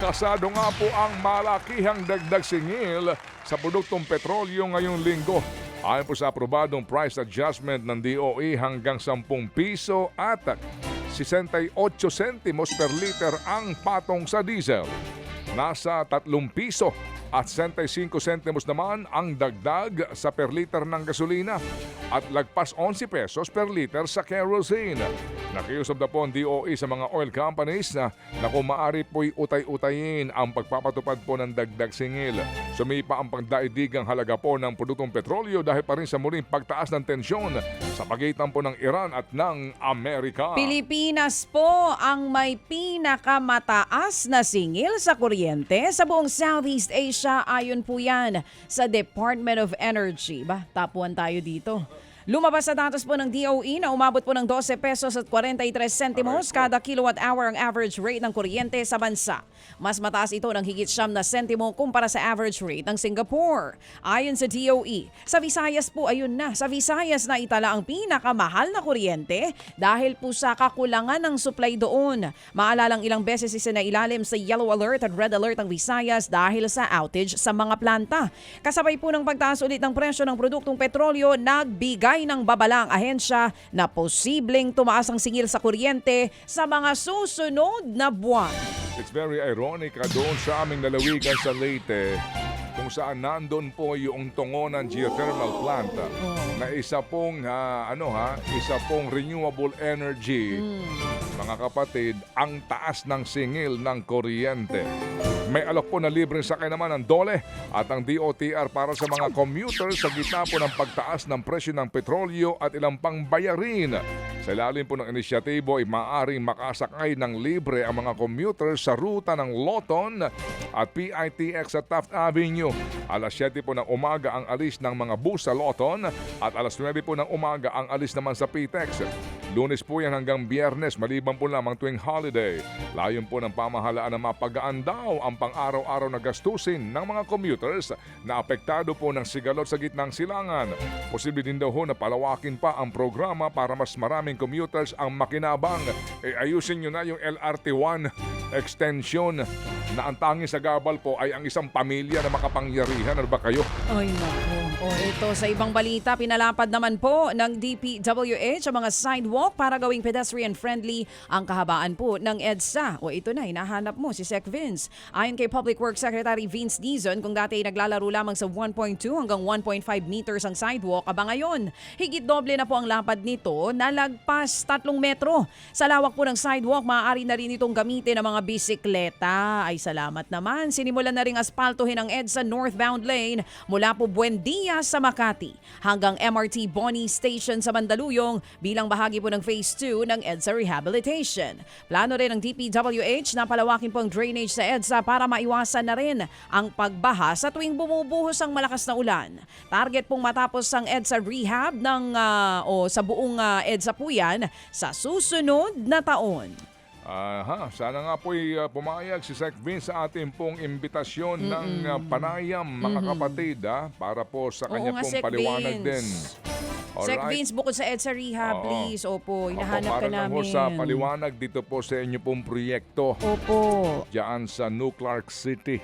Pasado nga po ang malakihang dagdag singil sa produktong petrolyo ngayong linggo. Ayon po sa aprobadong price adjustment ng DOE hanggang 10 piso at 68 sentimos per liter ang patong sa diesel. Nasa 3 piso at 65 sentimos naman ang dagdag sa per liter ng gasolina at lagpas 11 pesos per liter sa kerosene. Nakiusap na po ang DOE sa mga oil companies na kung maaari po'y utay-utayin ang pagpapatupad po ng dagdag singil. Sumipa ang pagdaidigang halaga po ng produktong petrolyo dahil pa rin sa muling pagtaas ng tensyon sa pagitan po ng Iran at ng Amerika. Pilipinas po ang may pinakamataas na singil sa kuryente sa buong Southeast Asia, ayon po yan sa Department of Energy. Tapuan tayo dito. Lumabas sa datos po ng DOE na umabot po ng 12 pesos at 43 sentimos kada kilowatt hour ang average rate ng kuryente sa bansa. Mas mataas ito ng higit 9 na sentimo kumpara sa average rate ng Singapore. Ayon sa DOE, sa Visayas po sa Visayas na itala ang pinakamahal na kuryente dahil po sa kakulangan ng supply doon. Maalalang ilang beses isinailalim sa yellow alert at red alert ang Visayas dahil sa outage sa mga planta. Kasabay po ng pagtaas ulit ng presyo ng produktong petrolyo, nagbigay ng babala ang ahensya na posibleng tumaas ang singil sa kuryente sa mga susunod na buwan. It's very ironic doon sa aming lalawigan sa Leyte kung saan nandun po yung Tongonan Geothermal Plant na isa pong renewable energy. Mga kapatid, ang taas ng singil ng kuryente. May alok po na libreng sakay naman ng DOLE at ang DOTR para sa mga commuter sa gitna po ng pagtaas ng presyo ng petrolyo at ilang pang bayarin. Sa ilalim po ng inisyatibo ay maaaring makasakay ng libre ang mga commuter sa ruta ng Loton at PITX sa Taft Avenue. Alas 7 po ng umaga ang alis ng mga bus sa Loton at alas 9 po ng umaga ang alis naman sa PITX. Lunes po yan hanggang Biyernes, maliban po lamang tuwing holiday. Layon po ng pamahalaan na mapagaan daw ang pang-araw-araw na gastusin ng mga commuters na apektado po ng sigalot sa gitnang silangan. Posible din daw na palawakin pa ang programa para mas maraming commuters ang makinabang. Ayusin nyo na yung LRT1 extension na ang tanging sa gabal po ay ang isang pamilya na makapangyarihan. Ano ba kayo? Ay naku. Ito sa ibang balita, pinalapad naman po ng DPWH ang mga sidewalk para gawing pedestrian friendly ang kahabaan po ng EDSA. Ito na, hinahanap mo si Sec Vince. Ayon kay Public Works Secretary Vince Dizon, kung dati ay naglalaro lamang sa 1.2 hanggang 1.5 meters ang sidewalk, ngayon, higit doble na po ang lapad nito na lagpas 3 metro. Sa lawak po ng sidewalk, maaari na rin itong gamitin ng mga bisikleta. Ay salamat naman. Sinimulan na ring aspaltohin ang EDSA northbound lane mula po Buendia sa Makati hanggang MRT Boni Station sa Mandaluyong bilang bahagi po ng Phase 2 ng EDSA Rehabilitation. Plano rin ng DPWH na palawakin po ang drainage sa EDSA para maiwasan na rin ang pagbaha sa tuwing bumubuhos ang malakas na ulan. Target pong matapos ang EDSA Rehab sa buong EDSA po yan sa susunod na taon. Sana nga po'y pumayag si Sec Vince sa ating pong imbitasyon ng panayam, mga kapatid, para po sa kanya pong Sec paliwanag Vince. din. Sec Vince, bukod sa EDSA Rehab, please. Hinahanap ka namin. Para sa paliwanag dito po sa inyo pong proyekto. Diyan sa New Clark City.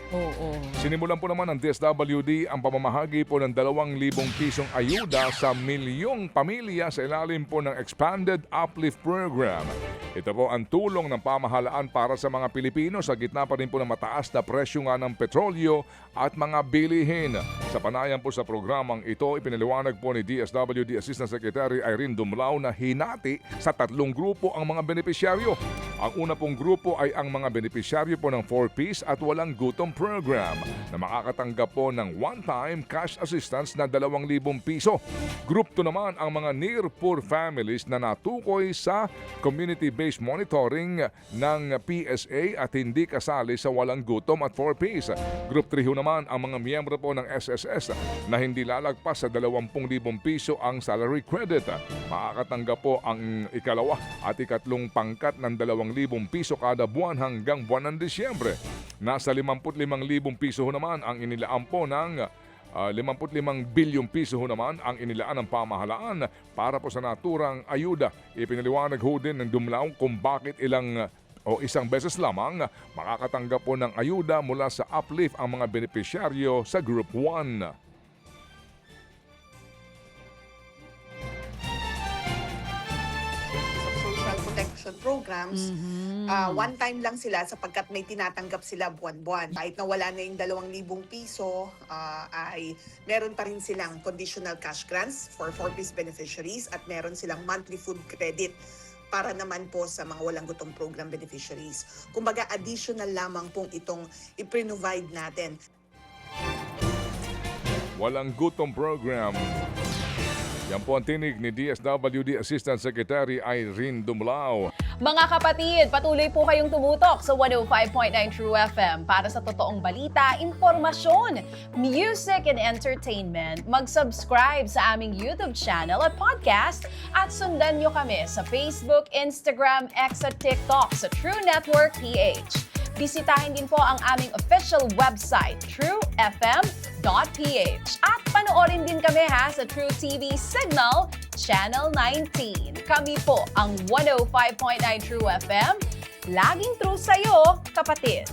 Sinimulan po naman ng DSWD ang pamamahagi po ng 2,000 pisong ayuda sa milyong pamilya sa ilalim po ng Expanded Uplift Program. Ito po ang tulong ng pamahalaan para sa mga Pilipino sa gitna pa rin po ng mataas na presyo nga ng petrolyo at mga bilihin. Sa panayam po sa programang ito, ipinaliwanag po ni DSWD Assistant Secretary Irene Dumlao na hinati sa 3 grupo ang mga benepisyaryo. Ang una pong grupo ay ang mga benepisyaryo po ng 4Ps at walang gutom program na makakatanggap po ng one-time cash assistance na 2,000 piso. Group 2 naman ang mga near-poor families na natukoy sa community-based monitoring ng PSA at hindi kasali sa walang gutom at 4Ps. Group 3 naman ang mga miyembro po ng SSS na hindi lalagpas sa 20,000 piso ang salary credit. Makakatanggap po ang ikalawa at ikatlong pangkat ng 2,000 piso kada buwan hanggang buwan ng Disyembre. Nasa 55,000 piso naman ang inilaan po ng 55 bilyong piso naman ang inilaan ng pamahalaan para po sa naturang ayuda. Ipinaliwanag ho din ng Dumlao kung bakit ilang o isang beses lamang, makakatanggap po ng ayuda mula sa Uplift ang mga benepisyaryo sa Group 1. Social protection programs, one time lang sila sapagkat may tinatanggap sila buwan-buwan. Kahit na wala na yung 2,000 piso, ay meron pa rin silang conditional cash grants for 4-piece beneficiaries at meron silang monthly food credit para naman po sa mga walang gutom program beneficiaries. Kumbaga, additional lamang pong itong i-provide natin. Walang gutom program. Yan po ang tinig ni DSWD Assistant Secretary Irene Dumlao. Mga kapatid, patuloy po kayong tumutok sa 105.9 True FM para sa totoong balita, impormasyon, music and entertainment. Mag-subscribe sa aming YouTube channel at podcast at sundan nyo kami sa Facebook, Instagram, X at TikTok sa True Network PH. Bisitahin din po ang aming official website, truefm.ph. At panoorin din kami sa True TV Signal, Channel 19. Kami po ang 105.9 True FM. Laging true sa'yo, kapatid.